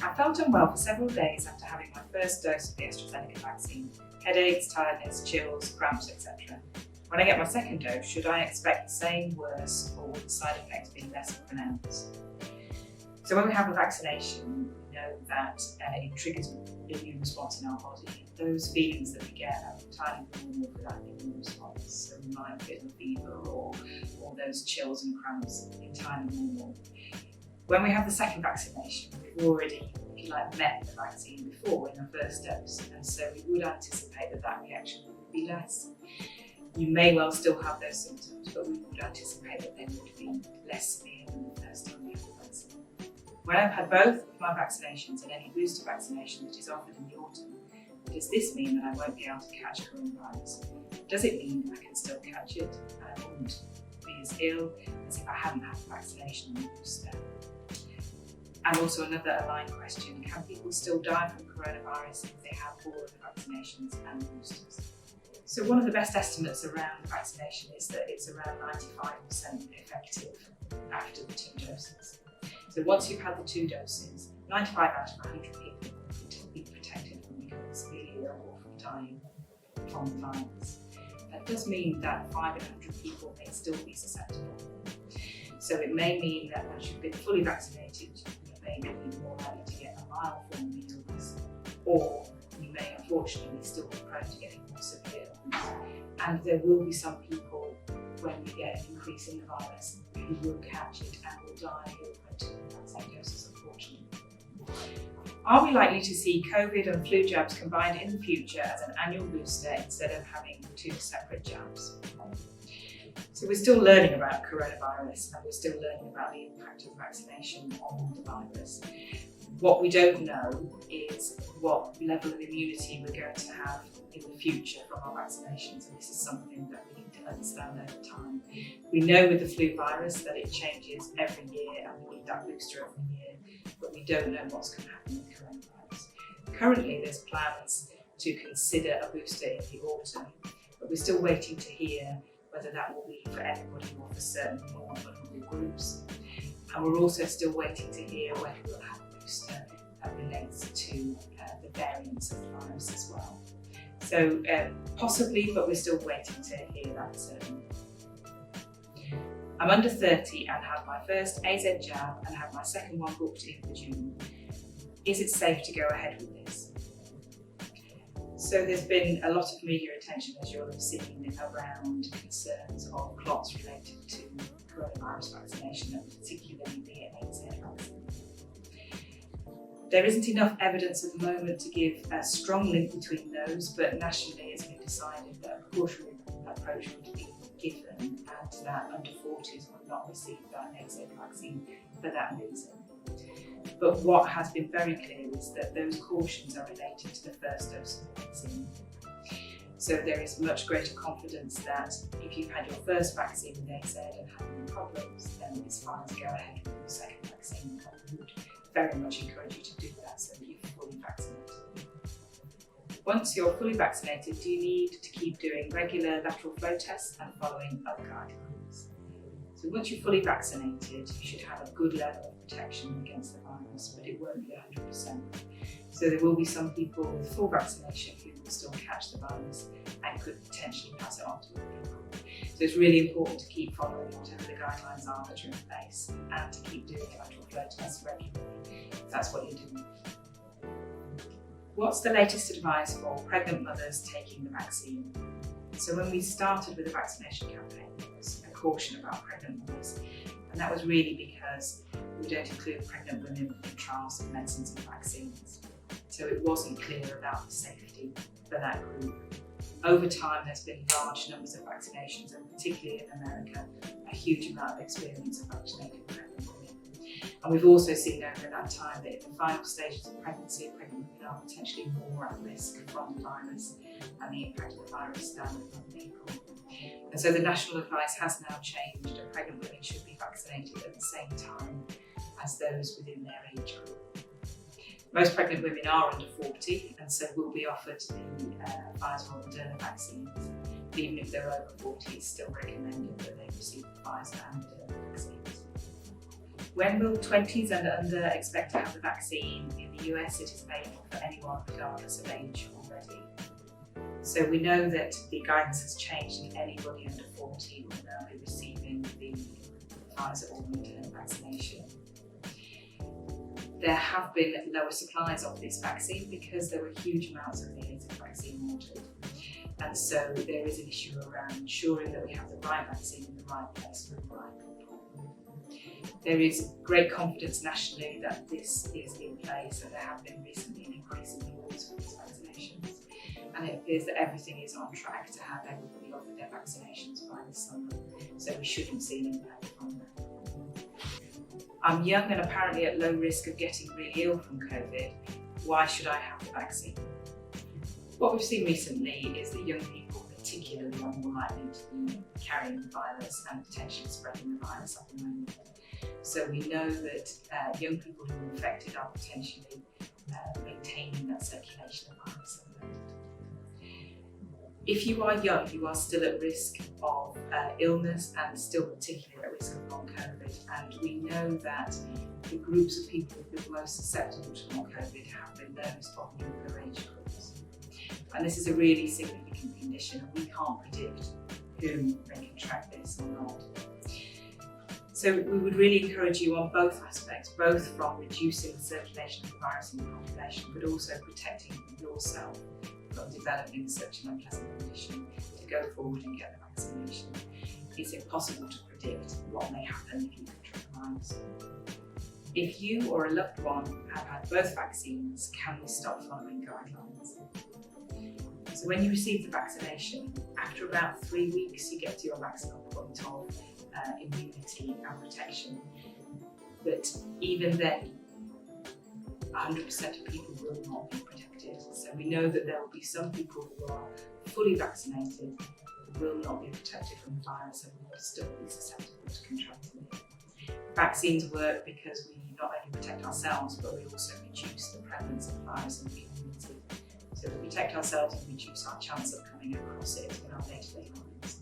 I felt unwell for several days after having my first dose of the AstraZeneca vaccine. Headaches, tiredness, chills, cramps, etc. When I get my second dose, should I expect the same, worse, or will the side effects be less pronounced? So when we have a vaccination, we know that it triggers the immune response in our body. Those feelings that we get are entirely normal for that immune response. So we might feel a fever or those chills and cramps, entirely normal. When we have the second vaccination, we've already, if you like, met the vaccine before in the first dose, and so we would anticipate that reaction would be less. You may well still have those symptoms, but we would anticipate that they would be less severe than the first time we had the vaccine. When I've had both of my vaccinations and any booster vaccination that is offered in the autumn, does this mean that I won't be able to catch coronavirus? Does it mean I can still catch it and I wouldn't be as ill as if I hadn't had the vaccination and the booster? And also another aligned question, can people still die from coronavirus if they have all of the vaccinations and boosters? So one of the best estimates around vaccination is that it's around 95% effective after the 2 doses. So once you've had the 2 doses, 95 out of 100 people will be protected from becoming severely ill or from dying from the virus. That does mean that 5 in 100 people may still be susceptible. So it may mean that once you've been fully vaccinated, you may be more likely to get a mild form of the illness, or you may unfortunately still be prone to getting more severe illness. And there will be some people, when we get an increase in the virus, who will catch it and will die who are prone to vaccine doses, unfortunately. Are we likely to see COVID and flu jabs combined in the future as an annual booster instead of having 2 separate jabs? So we're still learning about coronavirus and we're still learning about the impact of vaccination on the virus. What we don't know is what level of immunity we're going to have in the future from our vaccinations, and this is something that we need to understand over time. We know with the flu virus that it changes every year and we need that booster every year, but we don't know what's going to happen with coronavirus. Currently there's plans to consider a booster in the autumn, but we're still waiting to hear whether that will be for everybody or for certain more vulnerable groups. And we're also still waiting to hear whether we'll have a booster that relates to the variants of the virus as well. So possibly, but we're still waiting to hear that. I'm under 30 and had my first AZ jab and have my second one booked in for June. Is it safe to go ahead with this? So there's been a lot of media attention, as you'll have seen, around concerns of clots related to coronavirus vaccination, and particularly the AZ vaccine. There isn't enough evidence at the moment to give a strong link between those, but nationally it's been decided that a precautionary approach would be given and that under 40s would not receive that AZ vaccine for that reason. But what has been very clear is that those cautions are related to the first dose of the vaccine. So there is much greater confidence that if you've had your first vaccine with AZ and had no problems, then it's fine to go ahead with your second vaccine. I would very much encourage you to do that so that you're fully vaccinated. Once you're fully vaccinated, do you need to keep doing regular lateral flow tests and following other guidelines? So once you're fully vaccinated, you should have a good level of protection against the virus, but it won't be 100%. So there will be some people with full vaccination who will still catch the virus and could potentially pass it on to other people. So it's really important to keep following whatever the guidelines are that are in place and to keep doing lateral flow tests regularly if that's what you're doing. What's the latest advice for pregnant mothers taking the vaccine? So when we started with the vaccination campaign, there was a caution about pregnant mothers, and that was really because we don't include pregnant women in trials of medicines and vaccines. So it wasn't clear about the safety for that group. Over time, there's been large numbers of vaccinations, and particularly in America, a huge amount of experience of vaccinated pregnant women. And we've also seen over that time that in the final stages of pregnancy, pregnant women are potentially more at risk from the virus and the impact of the virus than other people. And so the national advice has now changed, and pregnant women should be vaccinated at the same time as those within their age group. Most pregnant women are under 40 and so will be offered the Pfizer or Moderna vaccines. Even if they're over 40, it's still recommended that they receive the Pfizer and Moderna vaccines. When will 20s and under expect to have the vaccine? In the US, it is available for anyone regardless of age already. So we know that the guidance has changed and anybody under 40 will now be receiving the Pfizer or Moderna vaccination. There have been lower supplies of this vaccine because there were huge amounts of the vaccine ordered. And so there is an issue around ensuring that we have the right vaccine in the right place for the right people. There is great confidence nationally that this is in place, and there have been recently an increase in the orders for these vaccinations. And it appears that everything is on track to have everybody offered their vaccinations by the summer, so we shouldn't see an impact from that. I'm young and apparently at low risk of getting really ill from COVID. Why should I have the vaccine? What we've seen recently is that young people particularly are more likely to be carrying the virus and potentially spreading the virus at the moment. So we know that young people who are infected are potentially maintaining that circulation of virus at the moment. If you are young, you are still at risk of illness and still particularly at risk of long COVID. And we know that the groups of people who are most susceptible to long COVID have been those of younger age groups. And this is a really significant condition, and we can't predict who may contract this or not. So we would really encourage you on both aspects, both from reducing the circulation of the virus in the population, but also protecting yourself from developing such an unpleasant condition, to go forward and get the vaccination. It's impossible to predict what may happen if you contract the virus. If you or a loved one have had both vaccines, can we stop following guidelines? So when you receive the vaccination, after about 3 weeks, you get to your maximum point of immunity and protection. But even then, 100% of people will not be protected. So we know that there will be some people who are fully vaccinated who will not be protected from the virus and will still be susceptible to contracting it. Vaccines work because we not only protect ourselves, but we also reduce the prevalence of the virus in the community. So we protect ourselves and reduce our chance of coming across it in our day-to-day lives.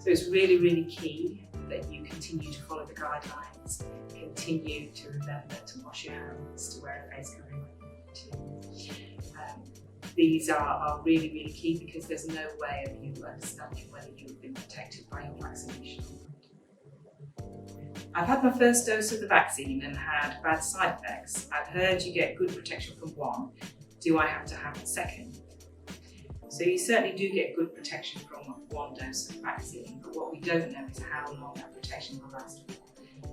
So it's really, really key that you continue to follow the guidelines, continue to remember to wash your hands, to wear a face covering when you need to. These are really, really key because there's no way of you understanding whether you've been protected by your vaccination or not. I've had my first dose of the vaccine and had bad side effects. I've heard you get good protection from one. Do I have to have a second? So you certainly do get good protection from one dose of the vaccine, but what we don't know is how long that protection will last for.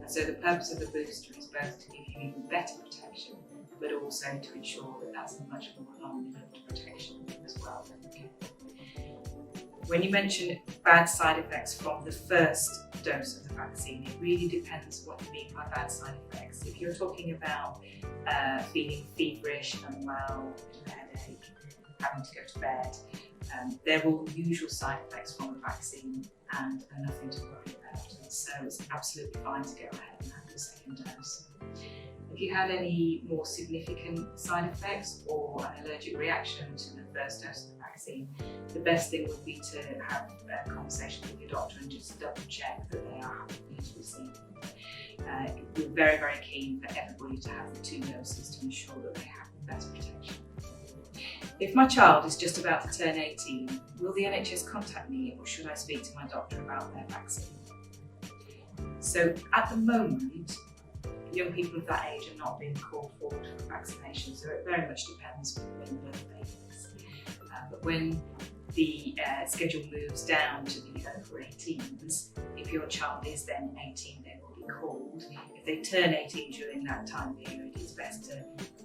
And so the purpose of the booster is both to give you even better protection, but also to ensure that that's a much more long-lived protection as well. When you mention bad side effects from the first dose of the vaccine, it really depends what you mean by bad side effects. If you're talking about feeling feverish, unwell, headache, having to go to bed, they're all usual side effects from the vaccine and are nothing to worry about. So it's absolutely fine to go ahead and have your second dose. If you had any more significant side effects or an allergic reaction to the first dose of the vaccine, the best thing would be to have a conversation with your doctor and just double check that they are happy for you to receive. We're very, very keen for everybody to have the 2 doses to ensure that they have the best protection. If my child is just about to turn 18, will the NHS contact me or should I speak to my doctor about their vaccine? So at the moment, young people of that age are not being called forward for vaccination, so it very much depends when the birthday is. But when the schedule moves down to the over 18s, if your child is then 18, they will be called. If they turn 18 during that time period, it's best to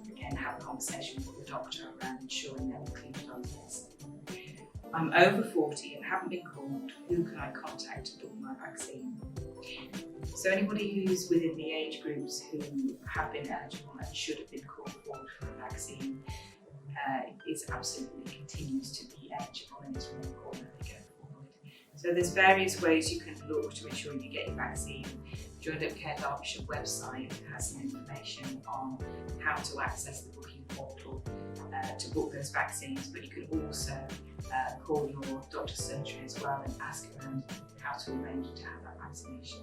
again have a conversation with the doctor around ensuring they're included on the list. I'm over 40 and haven't been called. Who can I contact to book my vaccine? So anybody who's within the age groups who have been eligible and should have been called forward for a vaccine is absolutely continues to be eligible, and it's really important that they go forward. So there's various ways you can look to ensure you get your vaccine. Joined Up Care Derbyshire website has some information on how to access the booking portal to book those vaccines, but you can also call your doctor's surgery as well and ask around how to arrange to have that vaccination.